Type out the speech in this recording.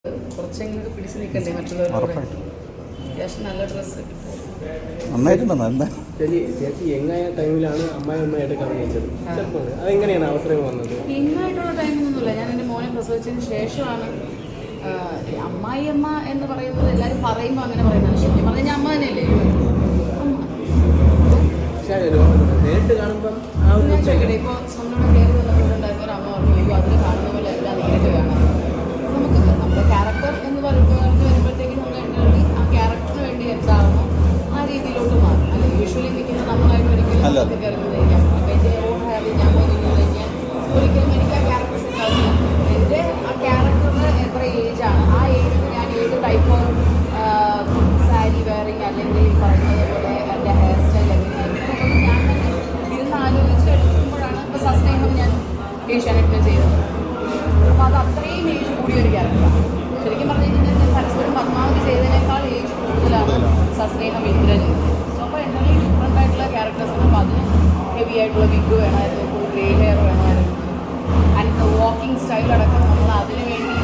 കുറച്ചെങ്കിലും പിടിച്ച് നിൽക്കണ്ടേ മറ്റുള്ളവർ. അത്യാവശ്യം നല്ല ഡ്രസ്സ് നന്നായിട്ടുണ്ടോ? ചേച്ചി യങ്ങായ ടൈമിലാണ് അമ്മായിയമ്മയായിട്ട് അഭിനയിച്ചത്. അതെങ്ങനെയാണ് അവസരം വന്നത്? യങ്ങായിട്ടുള്ള ടൈമൊന്നുമില്ല. ഞാൻ എൻ്റെ മോനെ പ്രസവിച്ചതിന് ശേഷമാണ്. അമ്മായിയമ്മ എന്ന് പറയുന്നത് എല്ലാവരും പറയുമ്പോൾ അങ്ങനെ പറയുന്നതാണ്. ശരിക്കും പറഞ്ഞാൽ ഞാൻ അമ്മ തന്നെയല്ലേ. നേരിട്ട് കാണുമ്പം ഞാൻ ചോദിക്കട്ടെ, ഇപ്പോൾ നമ്മളോട് കയറി വന്നപ്പോഴുണ്ടായിരുന്ന ഒരു അമ്മ പറഞ്ഞു അതിൽ കാണുന്ന പോലെ എല്ലാം നേരിട്ട് കാണാം. നമുക്ക് നമ്മുടെ ക്യാരക്ടർ എന്ന് വരുമ്പോഴത്തേക്കും നമ്മൾ എന്തായാലും ആ ക്യാരക്ടറിന് വേണ്ടി എന്താണോ ആ രീതിയിലോട്ട് മാറും. അല്ല യൂഷ്വലി നിൽക്കുന്ന നമ്മളായിട്ട് ഒരിക്കലും കയറുന്നതില്ല. അപ്പം എൻ്റെ ഓൺ ഹാബി ഞാൻ പോയി നിന്ന് കഴിഞ്ഞാൽ ഒരിക്കലും എനിക്ക് ആ ക്യാരക്ടർ ഉണ്ടാവില്ല. എൻ്റെ ആ ക്യാരക്ടറിന് എത്ര ഏജാണ്, ആ ഏജിൽ ഞാൻ ഏത് ടൈപ്പ് ഓഫ് സാരി വെയറിങ് അല്ലെങ്കിൽ ഈ പറയുന്നത് പോലെ എൻ്റെ ഹെയർ സ്റ്റൈൽ എങ്ങനെയായിരിക്കും ഞാൻ തന്നെ ഇരുന്ന് ആലോചിച്ച് എടുക്കുമ്പോഴാണ് ഇപ്പോൾ സസ്നേഹം ഞാൻ ഏഷ്യാനെറ്റിൽ ചെയ്തത്. അപ്പോൾ അത് അത്രയും ഏജ് കൂടിയൊരു ക്യാരക്ടറാണ്. ശരിക്കും പറഞ്ഞു കഴിഞ്ഞാൽ ഞാൻ പരസ്പരം പത്മാവതി ചെയ്തതിനേക്കാൾ ഏജ് കൂടുതലാണ് സസ്നേഹം ഇന്ദ്രൻ. സോ അപ്പോൾ എന്തെങ്കിലും ഡിഫറെൻ്റ് ആയിട്ടുള്ള ക്യാരക്ടേഴ്സാണ്. അപ്പോൾ അതിന് ഹെവി ആയിട്ടുള്ള വിഗ് വേണമായിരുന്നു, ഫുൾ ഗ്രേ ഹെയർ വേണമായിരുന്നു. ആൻഡ് വാക്കിംഗ് സ്റ്റൈൽ അടക്കം നമ്മൾ അതിന് വേണ്ടി